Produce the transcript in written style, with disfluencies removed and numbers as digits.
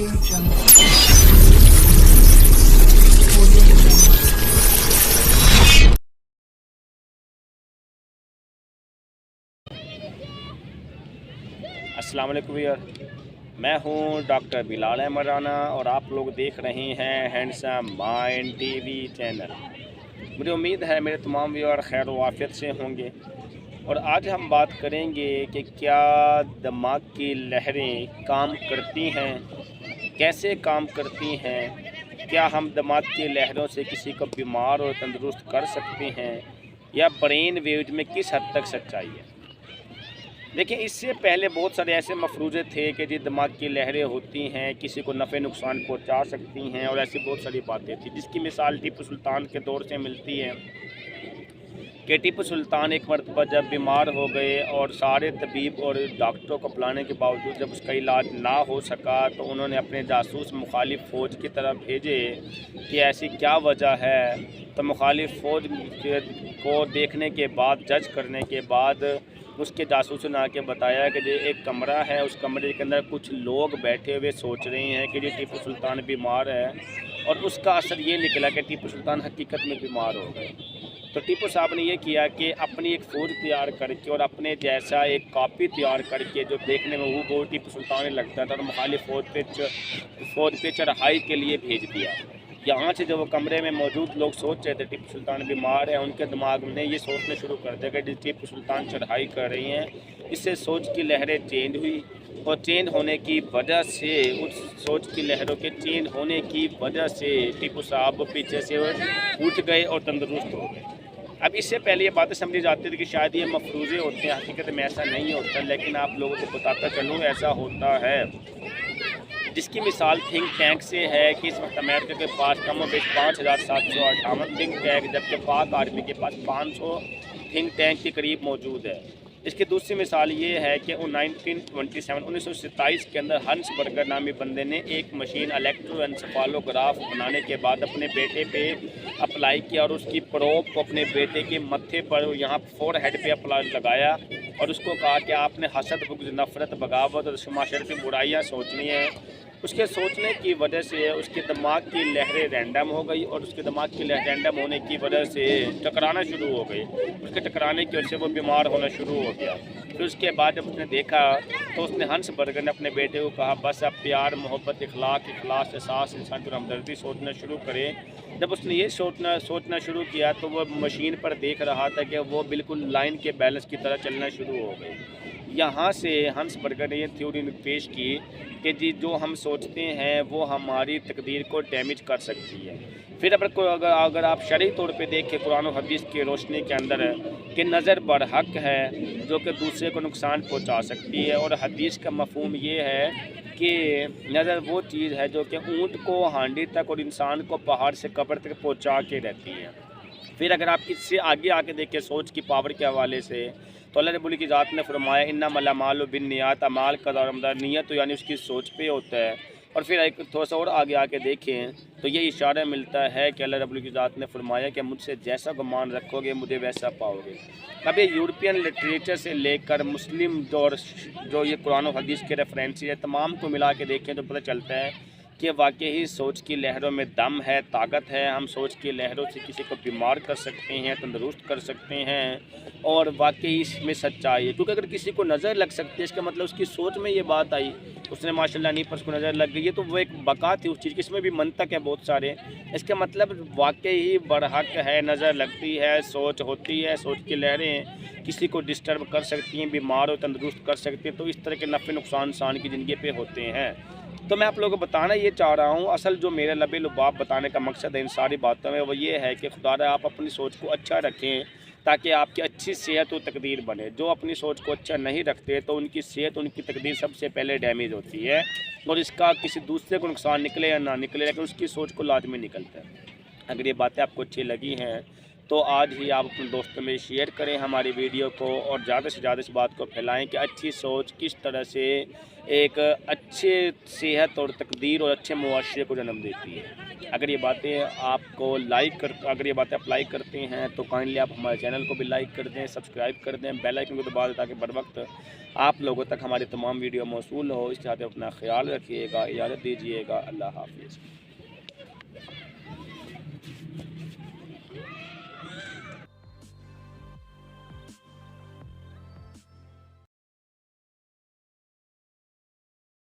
अस्सलाम वालेकुम यार, मैं हूं डॉक्टर बिलाल अहमद राना और आप लोग देख रहे हैं हैंडसम माइंड टीवी चैनल। मुझे उम्मीद है मेरे तमाम व्यूअर खैर वाफियत से होंगे और आज हम बात करेंगे कि क्या दिमाग की लहरें काम करती हैं, कैसे काम करती हैं, क्या हम दिमाग की लहरों से किसी को बीमार और तंदुरुस्त कर सकते हैं या ब्रेन वेव्स में किस हद तक सच्चाई है। देखिए, इससे पहले बहुत सारे ऐसे मफरूज़े थे कि जी दिमाग की लहरें होती हैं, किसी को नफ़े नुकसान पहुंचा सकती हैं और ऐसी बहुत सारी बातें थी, जिसकी मिसाल टीपू सुल्तान के दौर से मिलती है कि टीपू सुल्तान एक मरतबा जब बीमार हो गए और सारे तबीब और डॉक्टरों को बुलाने के बावजूद जब उसका इलाज ना हो सका तो उन्होंने अपने जासूस मुखालिफ फ़ौज की तरफ भेजे कि ऐसी क्या वजह है। तो मुखालिफ फ़ौज को देखने के बाद, जज करने के बाद उसके जासूसों ने आके बताया कि ये एक कमरा है, उस कमरे के अंदर कुछ लोग बैठे हुए सोच रहे हैं कि ये टीपू सुल्तान बीमार है और उसका असर ये निकला कि टीपू सुल्तान हकीकत में बीमार हो गए। तो टीपू साहब ने ये किया कि अपनी एक फ़ौज तैयार करके और अपने जैसा एक कॉपी तैयार करके जो देखने में वो टीपू सुल्तान लगता था और मुखालिफ फ़ौज पे चढ़ाई के लिए भेज दिया। यहाँ से जो वो कमरे में मौजूद लोग सोच रहे थे टीपू सुल्तान बीमार है, उनके दिमाग में ये सोचने शुरू कर दिया कि टीपू सुल्तान चढ़ाई कर रही हैं। इससे सोच की लहरें चेंज हुई और चेंज होने की वजह से, उस सोच की लहरों के चेंज होने की वजह से टीपू साहब पीछे से उठ गए और तंदुरुस्त हो गए। अब इससे पहले ये बातें समझी जाती थी कि शायद ये मफरूज़े होते हैं, हकीकत में ऐसा नहीं होता, लेकिन आप लोगों को बताता चलूँ ऐसा होता है। जिसकी मिसाल थिंक टैंक से है कि इस वक्त अमेरिका के पास कम और बेश 5758 थिंक टैंक, जबकि पाक आर्मी के पास 500 थिंक टैंक के करीब मौजूद है। इसकी दूसरी मिसाल ये है कि 1927 के अंदर हंस बर्गर नामी बंदे ने एक मशीन इलेक्ट्रोएन्सेफालोग्राफ बनाने के बाद अपने बेटे पे अप्लाई किया और उसकी प्रोब को अपने बेटे के मत्थे पर यहाँ फोरहेड पे अप्लाई लगाया और उसको कहा कि आपने हसद, बुग़्ज़, नफ़रत, बगावत और माशरती बुराइयाँ सोचनी है। उसके सोचने की वजह से उसके दिमाग की लहरें रैंडम हो गई और उसके दिमाग की रैंडम होने की वजह से टकराना शुरू हो गई। उसके टकराने की वजह से वो बीमार होना शुरू हो गया। फिर उसके बाद जब उसने देखा तो उसने हंस बर्गर ने अपने बेटे को कहा, बस अब प्यार, मोहब्बत, इखलाक, एहसास, इंसान और हमदर्दी सोचना शुरू करे। जब उसने ये सोचना शुरू किया तो वो मशीन पर देख रहा था कि वो बिल्कुल लाइन के बैलेंस की तरह चलना शुरू हो गई। यहाँ से हंस बर्गर ने ये थ्योरी पेश की कि जी जो हम सोचते हैं वो हमारी तकदीर को डैमेज कर सकती है। फिर अगर आप शरई तौर पे देखें कुरान और हदीस की रोशनी के अंदर कि नज़र बरहक है जो कि दूसरे को नुकसान पहुंचा सकती है, और हदीस का मफहूम ये है कि नज़र वो चीज़ है जो कि ऊँट को हांडी तक और इंसान को पहाड़ से कब्र तक पहुँचा के रहती है। फिर अगर आप इससे आगे आके देखें सोच की पावर के हवाले से तो अल्लाह रब्बुल की ज़ात ने फरमाया, इन्नमल अमालु बिन्नियात, अमाल का दारोमदार नियत तो यानी उसकी सोच पे होता है। और फिर एक थोड़ा सा और आगे आके देखें तो ये इशारा मिलता है कि अल्लाह रब्बुल की ज़ात ने फरमाया कि मुझसे जैसा गुमान रखोगे मुझे वैसा पाओगे। अब ये यूरोपियन लिटरेचर से लेकर मुस्लिम जो ये कुरान और हदीस के रेफरेंस है, तमाम को मिला के देखें तो पता चलता है कि वाकई ही सोच की लहरों में दम है, ताकत है। हम सोच की लहरों से किसी को बीमार कर सकते हैं, तंदुरुस्त कर सकते हैं और वाकई इसमें सच्चाई है। क्योंकि अगर किसी को नज़र लग सकती है इसका मतलब उसकी सोच में ये बात आई, उसने माशाल्लाह नहीं पर उसको नज़र लग गई है तो वो एक बका थी उस चीज़ की। इसमें भी मंतक है बहुत सारे। इसका मतलब वाकई ही बरहक है, नज़र लगती है, सोच होती है, सोच की लहरें किसी को डिस्टर्ब कर सकती हैं, बीमार और तंदुरुस्त कर सकती हैं। तो इस तरह के नफ़े नुकसान इंसान की ज़िंदगी पे होते हैं। तो मैं आप लोगों को बताना ये चाह रहा हूँ, असल जो मेरा लबे लुबाब बताने का मकसद है इन सारी बातों में वो ये है कि खुदा आप अपनी सोच को अच्छा रखें ताकि आपकी अच्छी सेहत और तकदीर बने। जो अपनी सोच को अच्छा नहीं रखते तो उनकी सेहत, उनकी तकदीर सबसे पहले डैमेज होती है और इसका किसी दूसरे को नुकसान निकले या ना निकले लेकिन उसकी सोच को लाजमी निकलता है। अगर ये बातें आपको अच्छी लगी हैं तो आज ही आप अपने दोस्तों में शेयर करें हमारी वीडियो को और ज़्यादा से ज़्यादा इस बात को फैलाएं कि अच्छी सोच किस तरह से एक अच्छे सेहत और तकदीर और अच्छे मुआशरे को जन्म देती है। अगर ये बातें आपको अगर ये बातें अप्लाई करते हैं तो काइंडली आप हमारे चैनल को भी लाइक कर दें, सब्सक्राइब कर दें, बेल आइकन को दबा दें ताकि बर वक्त आप लोगों तक हमारी तमाम वीडियो मौसूल हो। इस चाहते अपना ख्याल रखिएगा, इजाज़त दीजिएगा, अल्लाह हाफिज़।